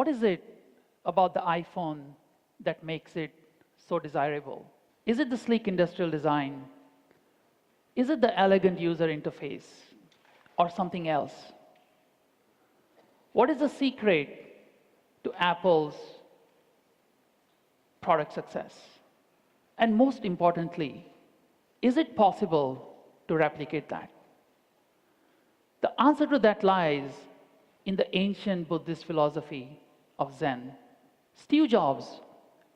What is it about the iPhone that makes it so desirable? Is it the sleek industrial design? Is it the elegant user interface? Or something else? What is the secret to Apple's product success? And most importantly, is it possible to replicate that? The answer to that lies in the ancient Buddhist philosophy of Zen. Steve Jobs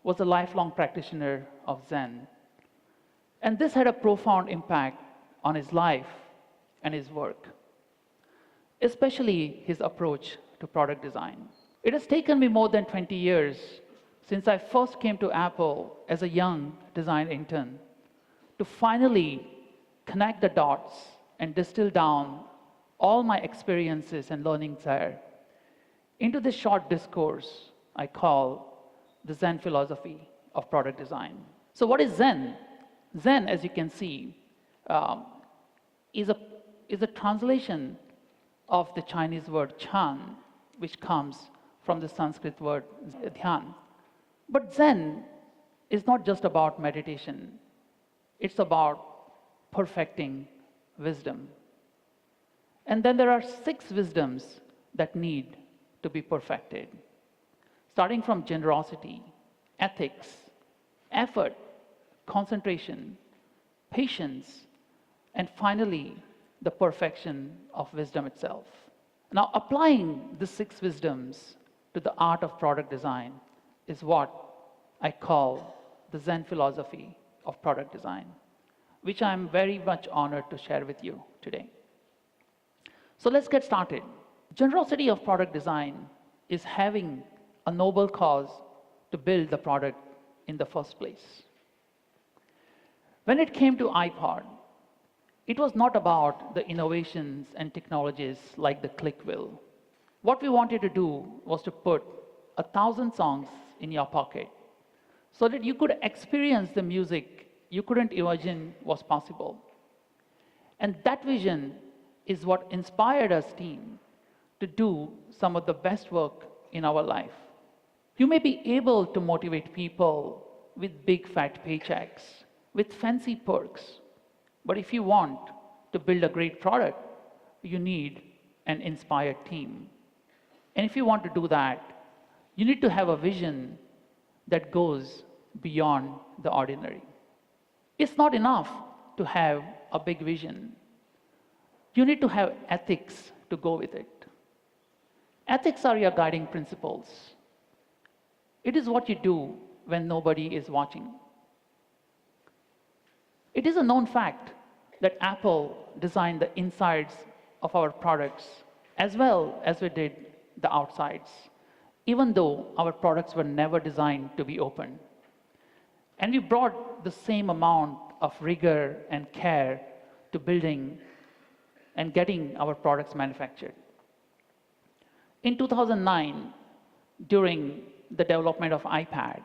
was a lifelong practitioner of Zen, and this had a profound impact on his life and his work, especially his approach to product design. It has taken me more than 20 years since I first came to Apple as a young design intern to finally connect the dots and distill down all my experiences and learnings there into this short discourse I call the Zen philosophy of product design. So what is Zen? Zen, as you can see, is a translation of the Chinese word Chan, which comes from the Sanskrit word dhyan. But Zen is not just about meditation. It's about perfecting wisdom. And then there are 6 wisdoms that need to be perfected, starting from generosity, ethics, effort, concentration, patience, and finally, the perfection of wisdom itself. Now, applying the 6 wisdoms to the art of product design is what I call the Zen philosophy of product design, which I'm very much honored to share with you today. So let's get started. Generosity of product design is having a noble cause to build the product in the first place. When it came to iPod, it was not about the innovations and technologies like the click wheel. What we wanted to do was to put 1,000 songs in your pocket so that you could experience the music you couldn't imagine was possible. And that vision is what inspired us team to do some of the best work in our life. You may be able to motivate people with big fat paychecks, with fancy perks, but if you want to build a great product, you need an inspired team. And if you want to do that, you need to have a vision that goes beyond the ordinary. It's not enough to have a big vision. You need to have ethics to go with it. Ethics are your guiding principles. It is what you do when nobody is watching. It is a known fact that Apple designed the insides of our products as well as we did the outsides, even though our products were never designed to be open. And we brought the same amount of rigor and care to building and getting our products manufactured. In 2009, during the development of iPad,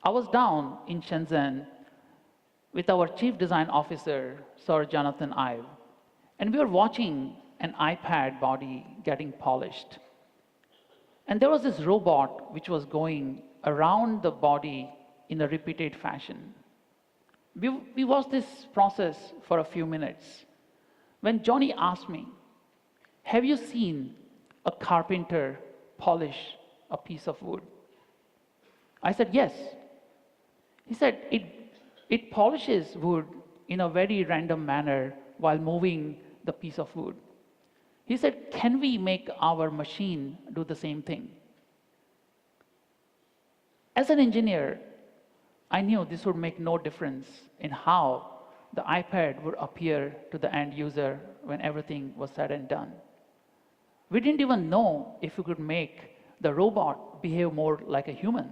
I was down in Shenzhen with our Chief Design Officer, Sir Jonathan Ive, and we were watching an iPad body getting polished. And there was this robot which was going around the body in a repeated fashion. We watched this process for a few minutes when Johnny asked me, "Have you seen a carpenter polish a piece of wood?" I said, "Yes." He said, it polishes wood in a very random manner while moving the piece of wood. He said, "Can we make our machine do the same thing?" As an engineer, I knew this would make no difference in how the iPad would appear to the end user when everything was said and done. We didn't even know if we could make the robot behave more like a human.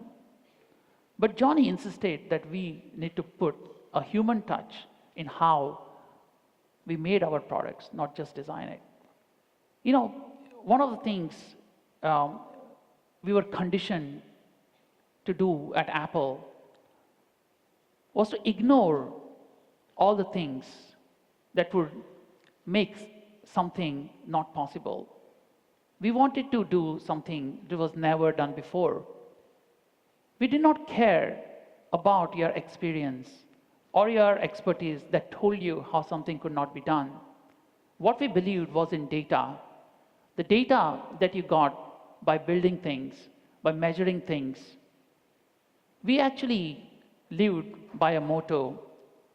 But Johnny insisted that we need to put a human touch in how we made our products, not just design it. You know, one of the things we were conditioned to do at Apple was to ignore all the things that would make something not possible. We wanted to do something that was never done before. We did not care about your experience or your expertise that told you how something could not be done. What we believed was in data. The data that you got by building things, by measuring things. We actually lived by a motto,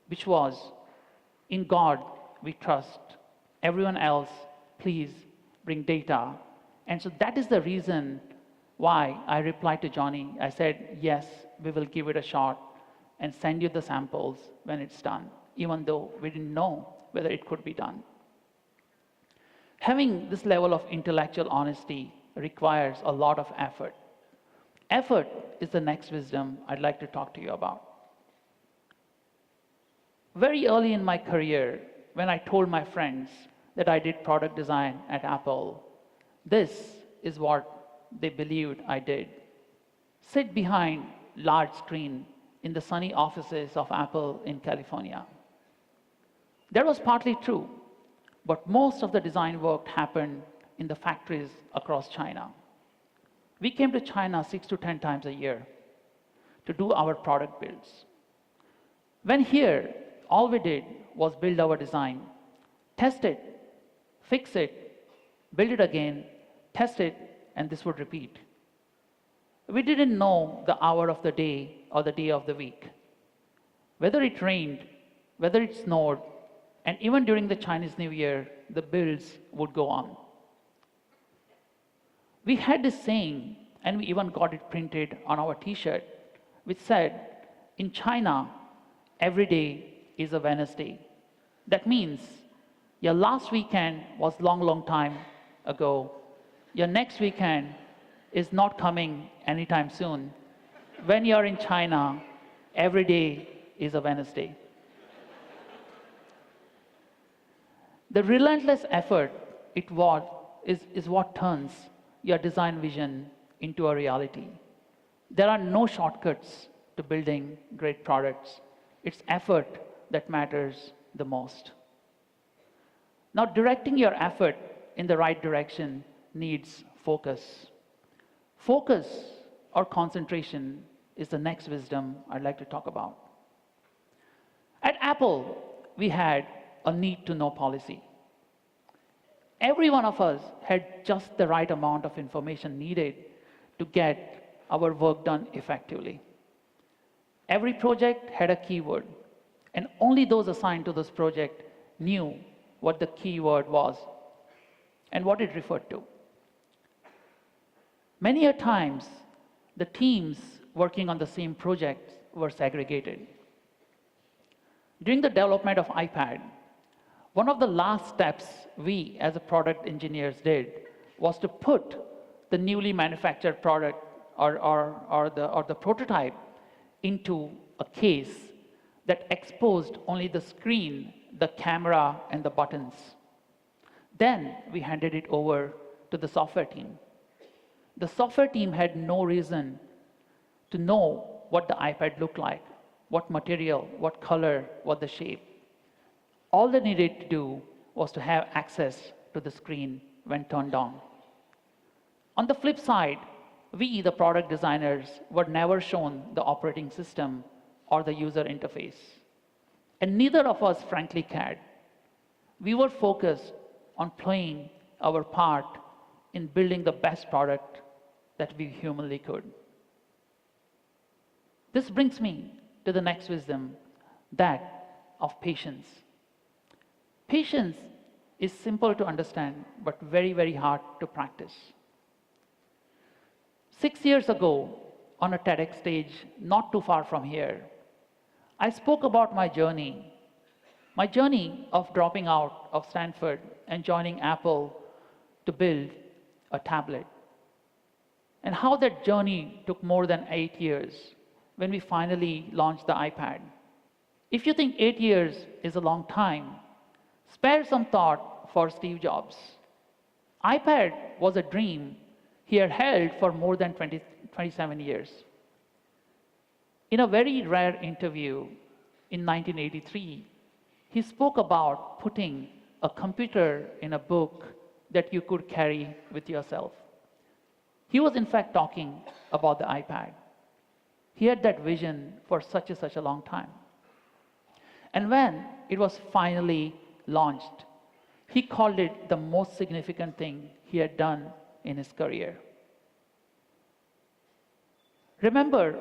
which was, in God we trust. Everyone else, please bring data. And so that is the reason why I replied to Johnny. I said, yes, we will give it a shot and send you the samples when it's done, even though we didn't know whether it could be done. Having this level of intellectual honesty requires a lot of effort. Effort is the next wisdom I'd like to talk to you about. Very early in my career, when I told my friends that I did product design at Apple, this is what they believed I did. Sit behind large screen in the sunny offices of Apple in California. That was partly true, but most of the design work happened in the factories across China. We came to China 6 to 10 times a year to do our product builds. When here, all we did was build our design, test it, fix it, build it again, test it, and this would repeat. We didn't know the hour of the day or the day of the week. Whether it rained, whether it snowed, and even during the Chinese New Year, the builds would go on. We had this saying, and we even got it printed on our t-shirt, which said, in China, every day is a Wednesday. That means your last weekend was long, long time ago. Your next weekend is not coming anytime soon. When you're in China, every day is a Wednesday. The relentless effort is what turns your design vision into a reality. There are no shortcuts to building great products. It's effort that matters the most. Now, directing your effort in the right direction needs focus. Focus or concentration is the next wisdom I'd like to talk about. At Apple, we had a need-to-know policy. Every one of us had just the right amount of information needed to get our work done effectively. Every project had a keyword, and only those assigned to this project knew what the keyword was and what it referred to. Many a times, the teams working on the same project were segregated. During the development of iPad, one of the last steps we as a product engineers did was to put the newly manufactured product or the prototype into a case that exposed only the screen, the camera, and the buttons. Then we handed it over to the software team. The software team had no reason to know what the iPad looked like, what material, what color, what the shape. All they needed to do was to have access to the screen when turned on. On the flip side, we, the product designers, were never shown the operating system or the user interface. And neither of us, frankly, cared. We were focused on playing our part in building the best product that we humanly could. This brings me to the next wisdom, that of patience. Patience is simple to understand, but very, very hard to practice. 6 years ago, on a TEDx stage not too far from here, I spoke about my journey of dropping out of Stanford and joining Apple to build a tablet, and how that journey took more than 8 years when we finally launched the iPad. If you think 8 years is a long time, spare some thought for Steve Jobs. iPad was a dream he had held for more than 27 years. In a very rare interview in 1983, he spoke about putting a computer in a book that you could carry with yourself. He was in fact talking about the iPad. He had that vision for such a long time. And when it was finally launched, he called it the most significant thing he had done in his career. Remember,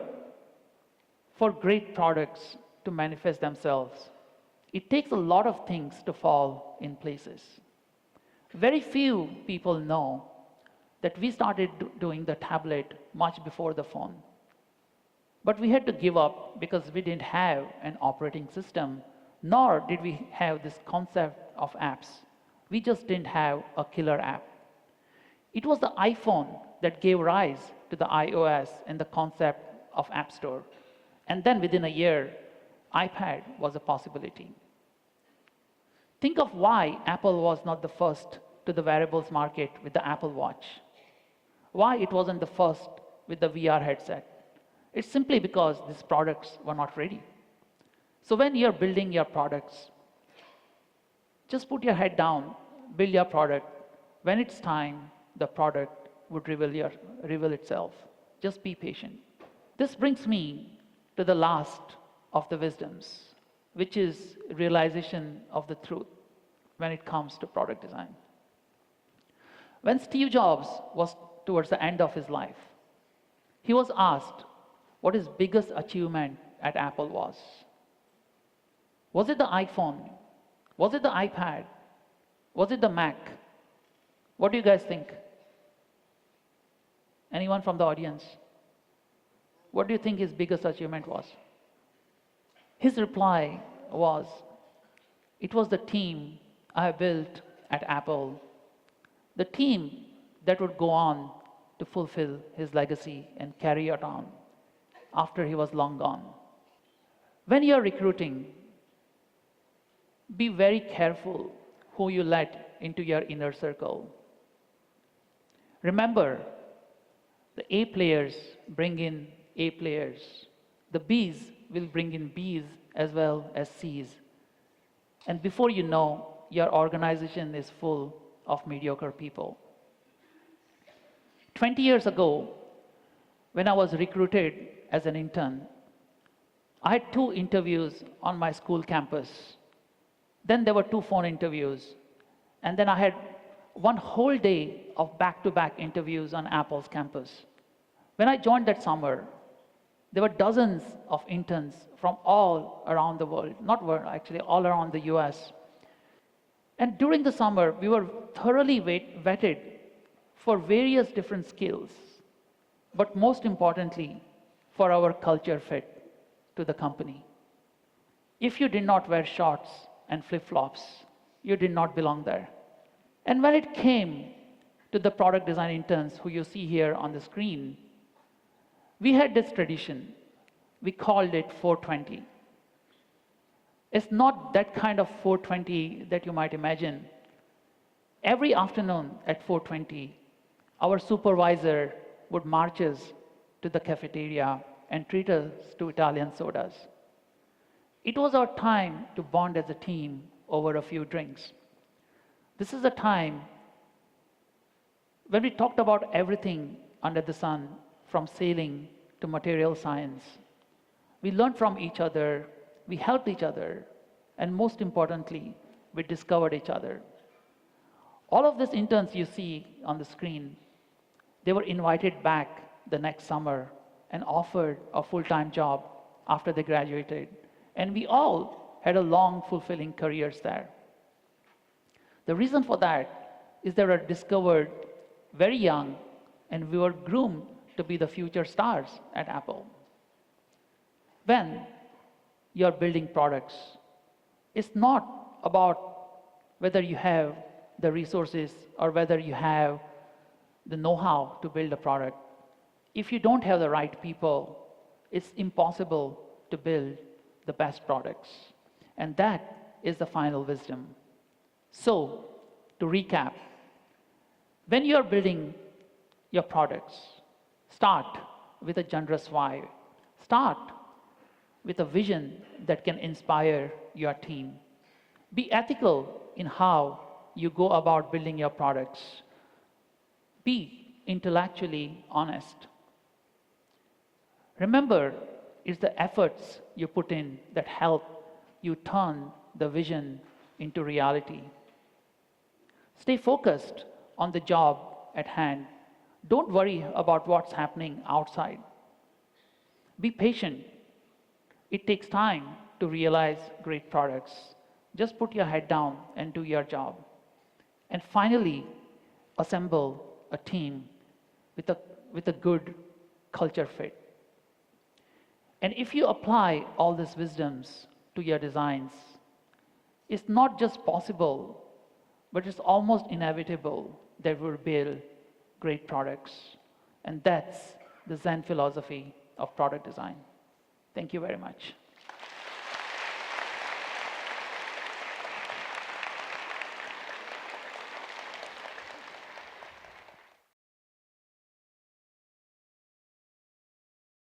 for great products to manifest themselves, it takes a lot of things to fall in places. Very few people know that we started doing the tablet much before the phone. But we had to give up because we didn't have an operating system, nor did we have this concept of apps. We just didn't have a killer app. It was the iPhone that gave rise to the iOS and the concept of App Store. And then within a year, iPad was a possibility. Think of why Apple was not the first to the wearables market with the Apple Watch. Why it wasn't the first with the VR headset. It's simply because these products were not ready. So when you're building your products, just put your head down, build your product. When it's time, the product would reveal itself. Just be patient. This brings me to the last of the wisdoms, which is realization of the truth when it comes to product design. When Steve Jobs was towards the end of his life, he was asked what his biggest achievement at Apple was. Was it the iPhone? Was it the iPad? Was it the Mac? What do you guys think? Anyone from the audience? What do you think his biggest achievement was? His reply was, it was the team I built at Apple, the team that would go on to fulfill his legacy and carry it on after he was long gone. When you're recruiting, be very careful who you let into your inner circle. Remember, the A players bring in A players. The Bs will bring in Bs as well as Cs. And before you know, your organization is full of mediocre people. 20 years ago, when I was recruited as an intern, I had 2 interviews on my school campus. Then there were 2 phone interviews. And then I had 1 whole day of back-to-back interviews on Apple's campus. When I joined that summer, there were dozens of interns from all around the world, not world, actually all around the US. And during the summer, we were thoroughly vetted for various different skills, but most importantly, for our culture fit to the company. If you did not wear shorts and flip-flops, you did not belong there. And when it came to the product design interns who you see here on the screen, we had this tradition. We called it 420. It's not that kind of 420 that you might imagine. Every afternoon at 420, our supervisor would march us to the cafeteria and treat us to Italian sodas. It was our time to bond as a team over a few drinks. This is a time when we talked about everything under the sun, from sailing to material science. We learned from each other, we helped each other, and most importantly, we discovered each other. All of these interns you see on the screen, they were invited back the next summer and offered a full-time job after they graduated. And we all had a long, fulfilling careers there. The reason for that is they were discovered very young, and we were groomed to be the future stars at Apple. When you're building products, it's not about whether you have the resources or whether you have the know-how to build a product. If you don't have the right people, it's impossible to build the best products. And that is the final wisdom. So, to recap, when you're building your products, start with a generous why. Start with a vision that can inspire your team. Be ethical in how you go about building your products. Be intellectually honest. Remember, it's the efforts you put in that help you turn the vision into reality. Stay focused on the job at hand. Don't worry about what's happening outside. Be patient. It takes time to realize great products. Just put your head down and do your job. And finally, assemble a team with a good culture fit. And if you apply all these wisdoms to your designs, it's not just possible, but it's almost inevitable that we'll build great products. And that's the Zen philosophy of product design. Thank you very much.